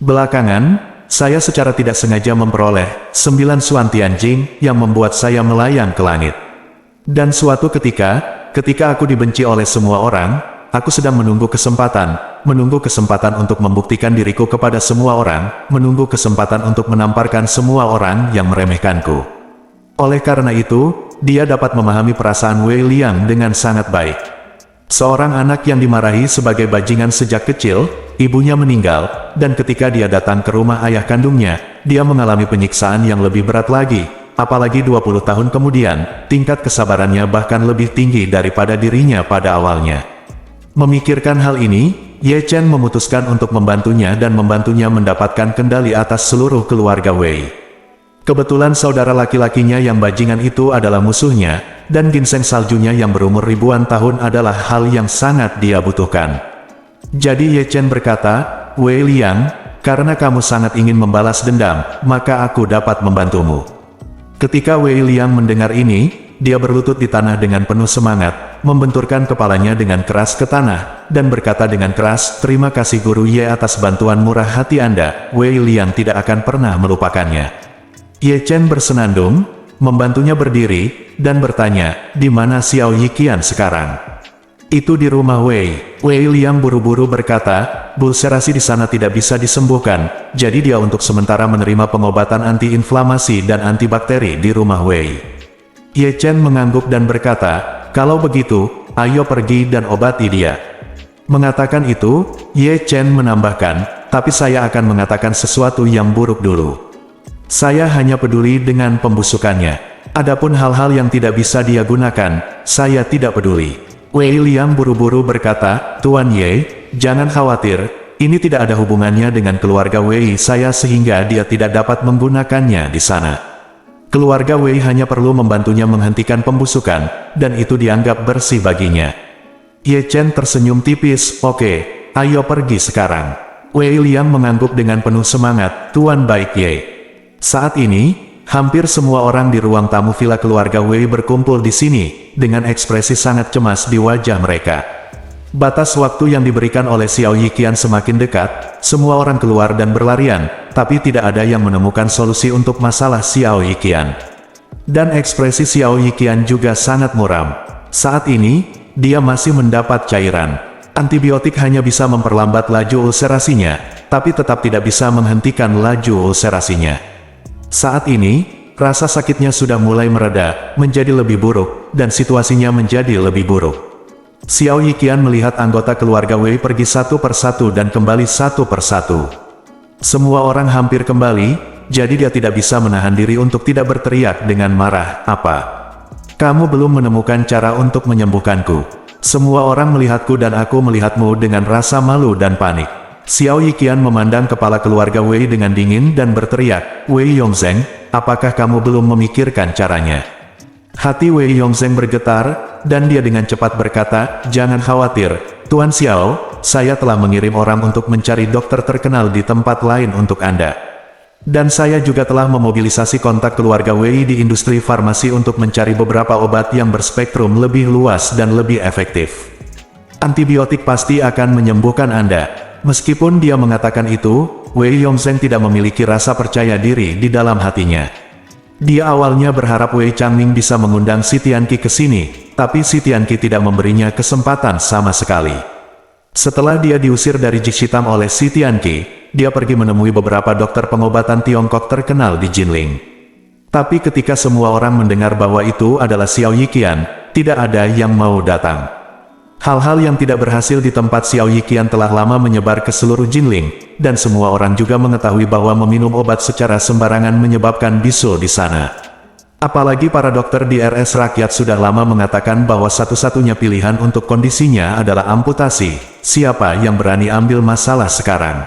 Belakangan, saya secara tidak sengaja memperoleh 9 Suan Tianjing yang membuat saya melayang ke langit. Dan suatu ketika aku dibenci oleh semua orang, aku sedang menunggu kesempatan untuk membuktikan diriku kepada semua orang, menunggu kesempatan untuk menamparkan semua orang yang meremehkanku. Oleh karena itu, dia dapat memahami perasaan Wei Liang dengan sangat baik. Seorang anak yang dimarahi sebagai bajingan sejak kecil, ibunya meninggal, dan ketika dia datang ke rumah ayah kandungnya, dia mengalami penyiksaan yang lebih berat lagi. Apalagi 20 tahun kemudian, tingkat kesabarannya bahkan lebih tinggi daripada dirinya pada awalnya. Memikirkan hal ini, Ye Chen memutuskan untuk membantunya dan membantunya mendapatkan kendali atas seluruh keluarga Wei. Kebetulan saudara laki-lakinya yang bajingan itu adalah musuhnya, dan ginseng saljunya yang berumur ribuan tahun adalah hal yang sangat dia butuhkan. Jadi Ye Chen berkata, "Wei Liang, karena kamu sangat ingin membalas dendam, maka aku dapat membantumu." Ketika Wei Liang mendengar ini, dia berlutut di tanah dengan penuh semangat, membenturkan kepalanya dengan keras ke tanah, dan berkata dengan keras, "Terima kasih Guru Ye atas bantuan murah hati Anda, Wei Liang tidak akan pernah melupakannya." Ye Chen bersenandung, membantunya berdiri, dan bertanya, "Di mana Xiao Yiqian sekarang?" "Itu di rumah Wei." Wei Liang buru-buru berkata, "Bulserasi di sana tidak bisa disembuhkan, jadi dia untuk sementara menerima pengobatan anti-inflamasi dan antibakteri di rumah Wei." Ye Chen mengangguk dan berkata, "Kalau begitu, ayo pergi dan obati dia." Mengatakan itu, Ye Chen menambahkan, "Tapi saya akan mengatakan sesuatu yang buruk dulu. Saya hanya peduli dengan pembusukannya. Adapun hal-hal yang tidak bisa dia gunakan, saya tidak peduli." Wei Liang buru-buru berkata, "Tuan Ye, jangan khawatir, ini tidak ada hubungannya dengan keluarga Wei saya sehingga dia tidak dapat menggunakannya di sana. Keluarga Wei hanya perlu membantunya menghentikan pembusukan, dan itu dianggap bersih baginya." Ye Chen tersenyum tipis, "Oke, ayo pergi sekarang." Wei Liang mengangguk dengan penuh semangat, "Tuan baik Ye." Saat ini, hampir semua orang di ruang tamu villa keluarga Wei berkumpul di sini, dengan ekspresi sangat cemas di wajah mereka. Batas waktu yang diberikan oleh Xiao Yiqian semakin dekat, semua orang keluar dan berlarian, tapi tidak ada yang menemukan solusi untuk masalah Xiao Yiqian. Dan ekspresi Xiao Yiqian juga sangat muram. Saat ini, dia masih mendapat cairan. Antibiotik hanya bisa memperlambat laju ulcerasinya, tapi tetap tidak bisa menghentikan laju ulcerasinya. Saat ini, rasa sakitnya sudah mulai mereda, menjadi lebih buruk, dan situasinya menjadi lebih buruk. Xiao Yiqian melihat anggota keluarga Wei pergi satu persatu dan kembali satu persatu. Semua orang hampir kembali, jadi dia tidak bisa menahan diri untuk tidak berteriak dengan marah. Apa? Kamu belum menemukan cara untuk menyembuhkanku. Semua orang melihatku dan aku melihatmu dengan rasa malu dan panik. Xiao Yiqian memandang kepala keluarga Wei dengan dingin dan berteriak, Wei Yongzheng, apakah kamu belum memikirkan caranya? Hati Wei Yongzheng bergetar, dan dia dengan cepat berkata, jangan khawatir, Tuan Xiao, saya telah mengirim orang untuk mencari dokter terkenal di tempat lain untuk Anda. Dan saya juga telah memobilisasi kontak keluarga Wei di industri farmasi untuk mencari beberapa obat yang berspektrum lebih luas dan lebih efektif. Antibiotik pasti akan menyembuhkan Anda. Meskipun dia mengatakan itu, Wei Yongzheng tidak memiliki rasa percaya diri di dalam hatinya. Dia awalnya berharap Wei Changming bisa mengundang Si Tianqi ke sini, tapi Si Tianqi tidak memberinya kesempatan sama sekali. Setelah dia diusir dari Jixitam oleh Si Tianqi, dia pergi menemui beberapa dokter pengobatan Tiongkok terkenal di Jinling. Tapi ketika semua orang mendengar bahwa itu adalah Xiao Yiqian, tidak ada yang mau datang. Hal-hal yang tidak berhasil di tempat Xiao Yiqian telah lama menyebar ke seluruh Jinling, dan semua orang juga mengetahui bahwa meminum obat secara sembarangan menyebabkan bisul di sana. Apalagi para dokter di RS Rakyat sudah lama mengatakan bahwa satu-satunya pilihan untuk kondisinya adalah amputasi. Siapa yang berani ambil masalah sekarang?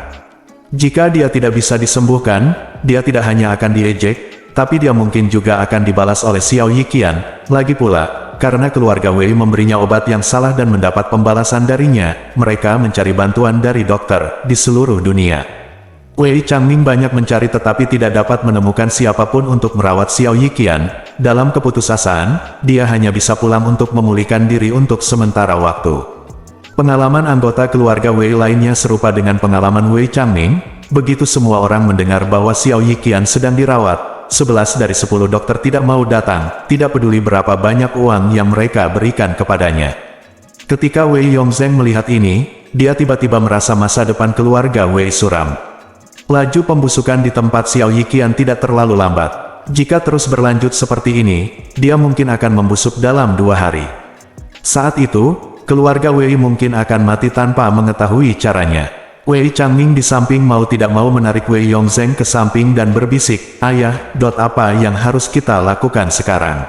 Jika dia tidak bisa disembuhkan, dia tidak hanya akan diejek, tapi dia mungkin juga akan dibalas oleh Xiao Yiqian. Lagi pula, karena keluarga Wei memberinya obat yang salah dan mendapat pembalasan darinya, mereka mencari bantuan dari dokter di seluruh dunia. Wei Changming banyak mencari tetapi tidak dapat menemukan siapapun untuk merawat Xiao Yiqian. Dalam keputusasaan, dia hanya bisa pulang untuk memulihkan diri untuk sementara waktu. Pengalaman anggota keluarga Wei lainnya serupa dengan pengalaman Wei Changming. Begitu semua orang mendengar bahwa Xiao Yiqian sedang dirawat, 11 dari 10 dokter tidak mau datang, tidak peduli berapa banyak uang yang mereka berikan kepadanya. Ketika Wei Yongzheng melihat ini, dia tiba-tiba merasa masa depan keluarga Wei suram. Laju pembusukan di tempat Xiao Yiqian tidak terlalu lambat. Jika terus berlanjut seperti ini, dia mungkin akan membusuk dalam 2 hari. Saat itu, keluarga Wei mungkin akan mati tanpa mengetahui caranya. Wei Changming di samping mau tidak mau menarik Wei Yongzheng ke samping dan berbisik, Ayah, apa yang harus kita lakukan sekarang?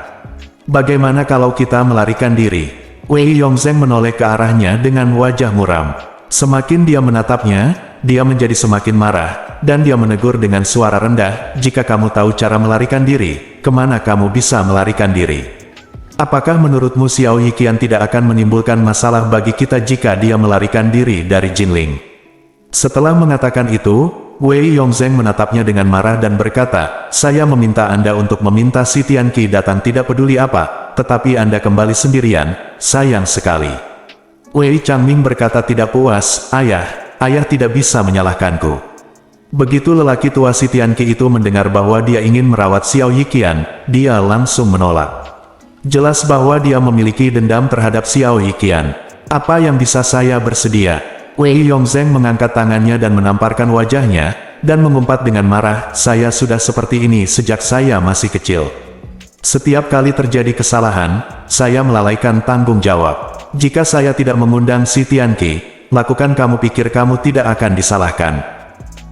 Bagaimana kalau kita melarikan diri? Wei Yongzheng menoleh ke arahnya dengan wajah muram. Semakin dia menatapnya, dia menjadi semakin marah, dan dia menegur dengan suara rendah, jika kamu tahu cara melarikan diri, kemana kamu bisa melarikan diri? Apakah menurutmu Xiao Yiqian tidak akan menimbulkan masalah bagi kita jika dia melarikan diri dari Jinling? Setelah mengatakan itu, Wei Yongzheng menatapnya dengan marah dan berkata, saya meminta Anda untuk meminta Si Tianqi datang tidak peduli apa, tetapi Anda kembali sendirian, sayang sekali. Wei Changming berkata tidak puas, Ayah tidak bisa menyalahkanku. Begitu lelaki tua Si Tianqi itu mendengar bahwa dia ingin merawat Xiao Yiqian, dia langsung menolak. Jelas bahwa dia memiliki dendam terhadap Xiao Yiqian. Apa yang bisa saya bersedia? Wei Yongzheng mengangkat tangannya dan menamparkan wajahnya, dan mengumpat dengan marah, saya sudah seperti ini sejak saya masih kecil. Setiap kali terjadi kesalahan, saya melalaikan tanggung jawab. Jika saya tidak mengundang Si Tianqi, lakukan kamu pikir kamu tidak akan disalahkan.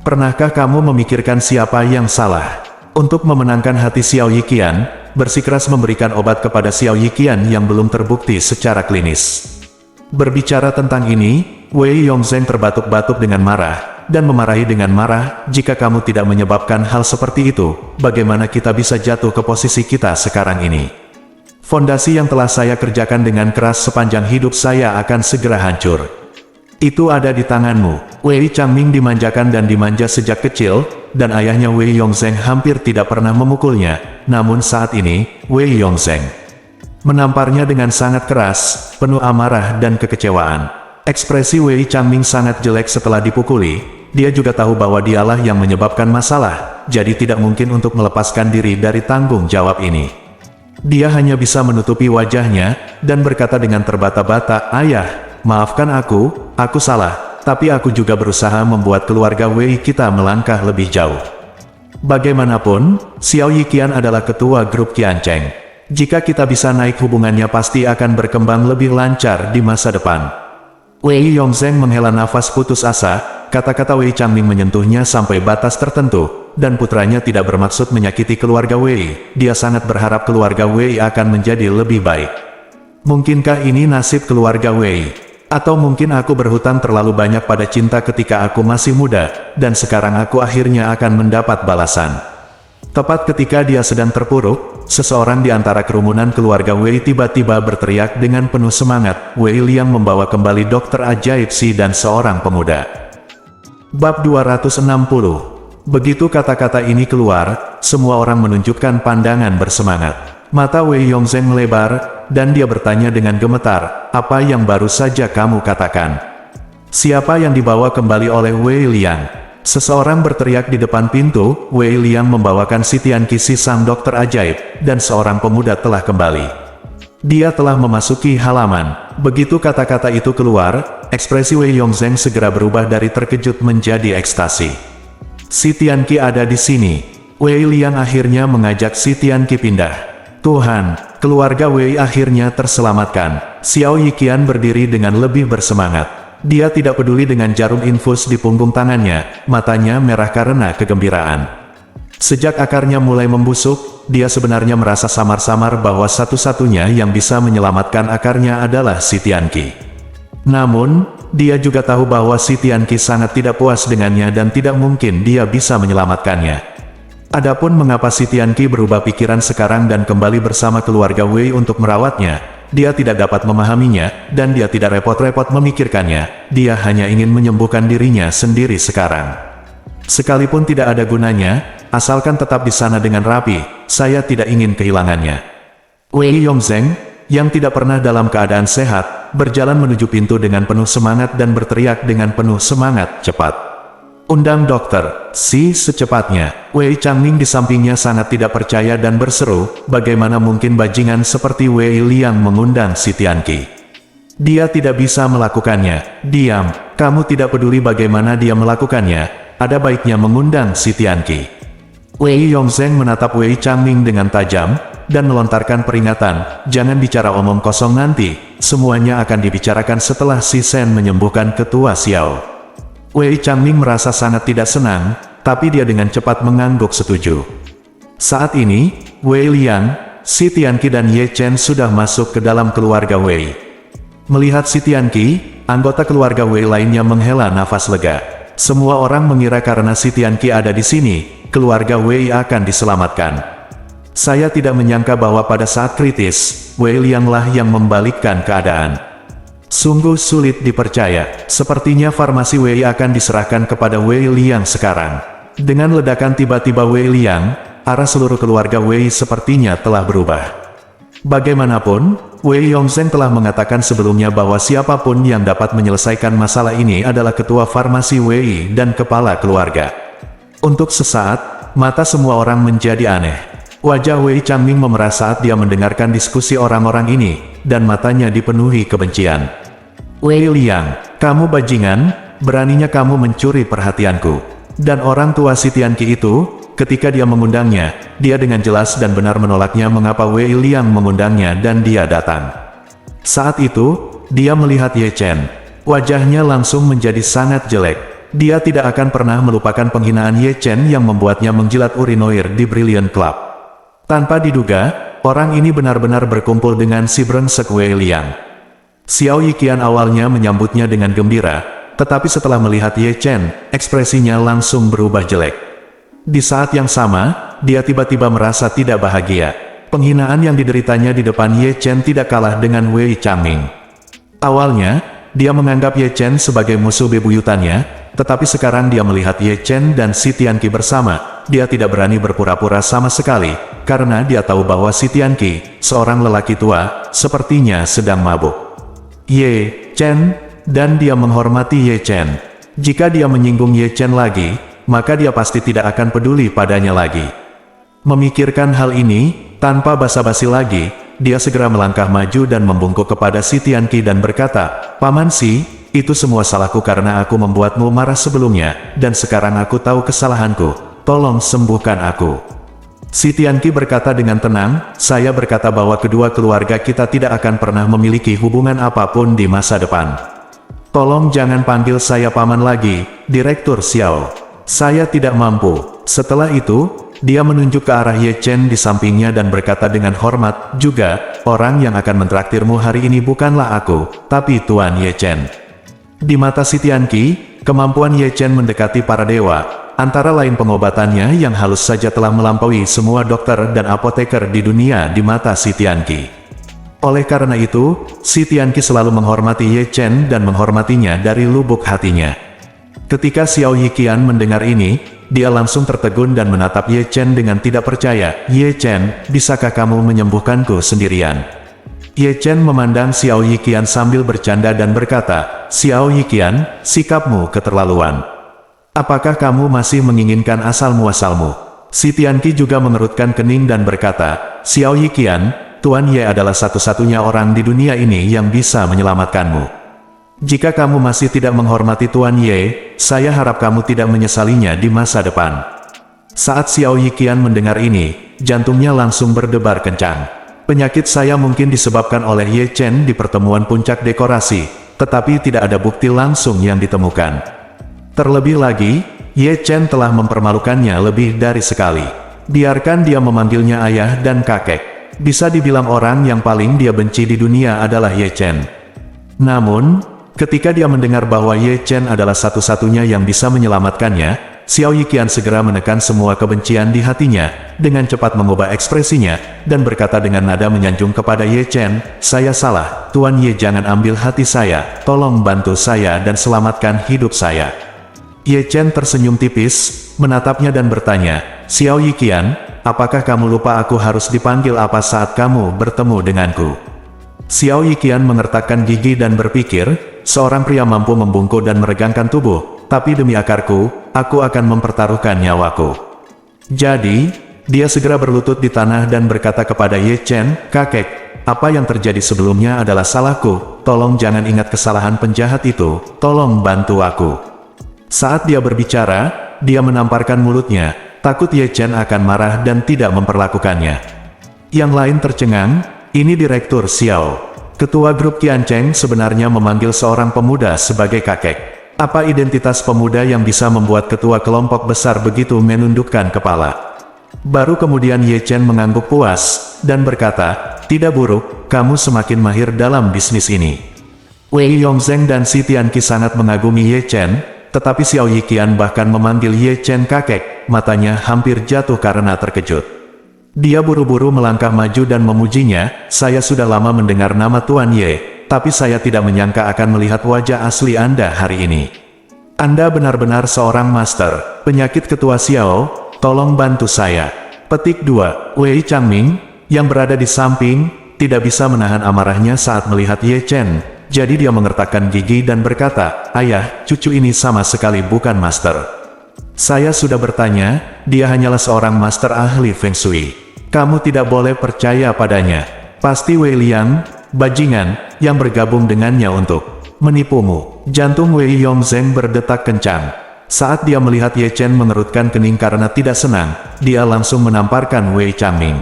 Pernahkah kamu memikirkan siapa yang salah? Untuk memenangkan hati Xiao Yiqian, bersikeras memberikan obat kepada Xiao Yiqian yang belum terbukti secara klinis. Berbicara tentang ini, Wei Yongzheng terbatuk-batuk dengan marah, dan memarahi dengan marah, jika kamu tidak menyebabkan hal seperti itu, bagaimana kita bisa jatuh ke posisi kita sekarang ini? Fondasi yang telah saya kerjakan dengan keras sepanjang hidup saya akan segera hancur. Itu ada di tanganmu. Wei Changming dimanjakan dan dimanja sejak kecil, dan ayahnya Wei Yongzheng hampir tidak pernah memukulnya, namun saat ini, Wei Yongzheng menamparnya dengan sangat keras, penuh amarah dan kekecewaan. Ekspresi Wei Changming sangat jelek setelah dipukuli. Dia juga tahu bahwa dialah yang menyebabkan masalah, jadi tidak mungkin untuk melepaskan diri dari tanggung jawab ini. Dia hanya bisa menutupi wajahnya, dan berkata dengan terbata-bata, "Ayah, maafkan aku salah, tapi aku juga berusaha membuat keluarga Wei kita melangkah lebih jauh." Bagaimanapun, Xiao Yiqian adalah ketua grup Qiancheng. Jika kita bisa naik hubungannya pasti akan berkembang lebih lancar di masa depan. Wei Yongzheng menghela nafas putus asa, kata-kata Wei Changming menyentuhnya sampai batas tertentu, dan putranya tidak bermaksud menyakiti keluarga Wei. Dia sangat berharap keluarga Wei akan menjadi lebih baik. Mungkinkah ini nasib keluarga Wei? Atau mungkin aku berhutang terlalu banyak pada cinta ketika aku masih muda, dan sekarang aku akhirnya akan mendapat balasan. Tepat ketika dia sedang terpuruk, seseorang di antara kerumunan keluarga Wei tiba-tiba berteriak dengan penuh semangat, "Wei Liang membawa kembali dokter ajaib Si dan seorang pemuda." Bab 260. Begitu kata-kata ini keluar, semua orang menunjukkan pandangan bersemangat. Mata Wei Yongzheng melebar, dan dia bertanya dengan gemetar, "Apa yang baru saja kamu katakan? Siapa yang dibawa kembali oleh Wei Liang?" Seseorang berteriak di depan pintu, "Wei Liang membawakan si Tianqi si sang dokter ajaib, dan seorang pemuda telah kembali. Dia telah memasuki halaman." Begitu kata-kata itu keluar, ekspresi Wei Yongzheng segera berubah dari terkejut menjadi ekstasi. "Si Tianqi ada di sini." Wei Liang akhirnya mengajak si Tianqi pindah. "Tuhan, keluarga Wei akhirnya terselamatkan." Xiao Yiqian berdiri dengan lebih bersemangat. Dia tidak peduli dengan jarum infus di punggung tangannya, matanya merah karena kegembiraan. Sejak akarnya mulai membusuk, dia sebenarnya merasa samar-samar bahwa satu-satunya yang bisa menyelamatkan akarnya adalah si Tianqi. Namun, dia juga tahu bahwa si Tianqi sangat tidak puas dengannya dan tidak mungkin dia bisa menyelamatkannya. Adapun mengapa si Tianqi berubah pikiran sekarang dan kembali bersama keluarga Wei untuk merawatnya, dia tidak dapat memahaminya, dan dia tidak repot-repot memikirkannya. Dia hanya ingin menyembuhkan dirinya sendiri sekarang. Sekalipun tidak ada gunanya, asalkan tetap di sana dengan rapi, saya tidak ingin kehilangannya. Wei Yongzheng, yang tidak pernah dalam keadaan sehat, berjalan menuju pintu dengan penuh semangat dan berteriak dengan penuh semangat, "Cepat! Undang dokter Si secepatnya." Wei Changming di sampingnya sangat tidak percaya dan berseru, "Bagaimana mungkin bajingan seperti Wei Liang mengundang si Tianqi? Dia tidak bisa melakukannya." "Diam, kamu tidak peduli bagaimana dia melakukannya, ada baiknya mengundang si Tianqi." Wei Yongzheng menatap Wei Changming dengan tajam, dan melontarkan peringatan, "Jangan bicara omong kosong nanti, semuanya akan dibicarakan setelah si Shen menyembuhkan ketua Xiao." Wei Changming merasa sangat tidak senang, tapi dia dengan cepat mengangguk setuju. Saat ini, Wei Liang, si Tianqi dan Ye Chen sudah masuk ke dalam keluarga Wei. Melihat si Tianqi, anggota keluarga Wei lainnya menghela nafas lega. Semua orang mengira karena si Tianqi ada di sini, keluarga Wei akan diselamatkan. Saya tidak menyangka bahwa pada saat kritis, Wei Lianglah yang membalikkan keadaan. Sungguh sulit dipercaya, sepertinya farmasi Wei akan diserahkan kepada Wei Liang sekarang. Dengan ledakan tiba-tiba Wei Liang, arah seluruh keluarga Wei sepertinya telah berubah. Bagaimanapun, Wei Yongzheng telah mengatakan sebelumnya bahwa siapapun yang dapat menyelesaikan masalah ini adalah ketua farmasi Wei dan kepala keluarga. Untuk sesaat, mata semua orang menjadi aneh. Wajah Wei Changming memerah saat dia mendengarkan diskusi orang-orang ini, dan matanya dipenuhi kebencian. "Wei Liang, kamu bajingan, beraninya kamu mencuri perhatianku." Dan orang tua si Tianqi itu, ketika dia mengundangnya, dia dengan jelas dan benar menolaknya mengapa Wei Liang mengundangnya dan dia datang. Saat itu, dia melihat Ye Chen. Wajahnya langsung menjadi sangat jelek. Dia tidak akan pernah melupakan penghinaan Ye Chen yang membuatnya menjilat urinoir di Brilliant Club. Tanpa diduga, orang ini benar-benar berkumpul dengan si brengsek Wei Liang. Xiao Yiqian awalnya menyambutnya dengan gembira, tetapi setelah melihat Ye Chen, ekspresinya langsung berubah jelek. Di saat yang sama, dia tiba-tiba merasa tidak bahagia. Penghinaan yang dideritanya di depan Ye Chen tidak kalah dengan Wei Changming. Awalnya, dia menganggap Ye Chen sebagai musuh bebuyutannya, tetapi sekarang dia melihat Ye Chen dan si Tianqi bersama, dia tidak berani berpura-pura sama sekali, karena dia tahu bahwa si Tianqi, seorang lelaki tua, sepertinya sedang mabuk. "Ye Chen, dan dia menghormati Ye Chen. Jika dia menyinggung Ye Chen lagi, maka dia pasti tidak akan peduli padanya lagi. Memikirkan hal ini, tanpa basa-basi lagi, dia segera melangkah maju dan membungkuk kepada Si Tianqi dan berkata, "Paman Si, itu semua salahku karena aku membuatmu marah sebelumnya, dan sekarang aku tahu kesalahanku. Tolong sembuhkan aku." Si Tianqi berkata dengan tenang, "Saya berkata bahwa kedua keluarga kita tidak akan pernah memiliki hubungan apapun di masa depan. Tolong jangan panggil saya paman lagi, Direktur Xiao. Saya tidak mampu." Setelah itu, dia menunjuk ke arah Ye Chen di sampingnya dan berkata dengan hormat, "Juga, orang yang akan mentraktirmu hari ini bukanlah aku, tapi Tuan Ye Chen." Di mata Si Tianqi, kemampuan Ye Chen mendekati para dewa. Antara lain pengobatannya yang halus saja telah melampaui semua dokter dan apoteker di dunia di mata Si Tianqi. Oleh karena itu, Si Tianqi selalu menghormati Ye Chen dan menghormatinya dari lubuk hatinya. Ketika Xiao Yiqian mendengar ini, dia langsung tertegun dan menatap Ye Chen dengan tidak percaya. "Ye Chen, bisakah kamu menyembuhkanku sendirian?" Ye Chen memandang Xiao Yiqian sambil bercanda dan berkata, "Xiao Yiqian, sikapmu keterlaluan. Apakah kamu masih menginginkan asal-muasalmu?" Si Tianqi juga mengerutkan kening dan berkata, "Xiao Yiqian, Tuan Ye adalah satu-satunya orang di dunia ini yang bisa menyelamatkanmu. Jika kamu masih tidak menghormati Tuan Ye, saya harap kamu tidak menyesalinya di masa depan." Saat Xiao Yiqian mendengar ini, jantungnya langsung berdebar kencang. "Penyakit saya mungkin disebabkan oleh Ye Chen di pertemuan puncak dekorasi, tetapi tidak ada bukti langsung yang ditemukan. Terlebih lagi, Ye Chen telah mempermalukannya lebih dari sekali. Biarkan dia memanggilnya ayah dan kakek. Bisa dibilang orang yang paling dia benci di dunia adalah Ye Chen." Namun, ketika dia mendengar bahwa Ye Chen adalah satu-satunya yang bisa menyelamatkannya, Xiao Yiqian segera menekan semua kebencian di hatinya, dengan cepat mengubah ekspresinya, dan berkata dengan nada menyanjung kepada Ye Chen, "Saya salah, Tuan Ye, jangan ambil hati saya, tolong bantu saya dan selamatkan hidup saya." Ye Chen tersenyum tipis, menatapnya dan bertanya, "Xiao Yiqian, apakah kamu lupa aku harus dipanggil apa saat kamu bertemu denganku?" Xiao Yiqian mengertakkan gigi dan berpikir, seorang pria mampu membungkuk dan meregangkan tubuh, tapi demi akarku, aku akan mempertaruhkan nyawaku. Jadi, dia segera berlutut di tanah dan berkata kepada Ye Chen, "Kakek, apa yang terjadi sebelumnya adalah salahku, tolong jangan ingat kesalahan penjahat itu, tolong bantu aku." Saat dia berbicara, dia menamparkan mulutnya, takut Ye Chen akan marah dan tidak memperlakukannya. Yang lain tercengang, ini Direktur Xiao. Ketua grup Qiancheng sebenarnya memanggil seorang pemuda sebagai kakek. Apa identitas pemuda yang bisa membuat ketua kelompok besar begitu menundukkan kepala? Baru kemudian Ye Chen mengangguk puas, dan berkata, "Tidak buruk, kamu semakin mahir dalam bisnis ini." Wei Yongzheng dan Si Tianqi sangat mengagumi Ye Chen, tetapi Xiao Yiqian bahkan memanggil Ye Chen kakek, matanya hampir jatuh karena terkejut. Dia buru-buru melangkah maju dan memujinya, "Saya sudah lama mendengar nama Tuan Ye, tapi saya tidak menyangka akan melihat wajah asli Anda hari ini. Anda benar-benar seorang master. Penyakit Ketua Xiao, tolong bantu saya." Petik 2. Wei Changming, yang berada di samping, tidak bisa menahan amarahnya saat melihat Ye Chen. Jadi dia mengertakkan gigi dan berkata, "Ayah, cucu ini sama sekali bukan master. Saya sudah bertanya, dia hanyalah seorang master ahli Feng Shui. Kamu tidak boleh percaya padanya. Pasti Wei Liang, bajingan, yang bergabung dengannya untuk menipumu." Jantung Wei Yongzheng berdetak kencang. Saat dia melihat Ye Chen mengerutkan kening karena tidak senang, dia langsung menamparkan Wei Changming.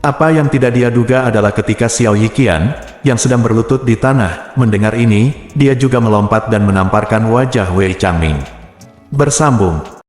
Apa yang tidak dia duga adalah ketika Xiao Yiqian, yang sedang berlutut di tanah, mendengar ini, dia juga melompat dan menamparkan wajah Wei Changming. Bersambung.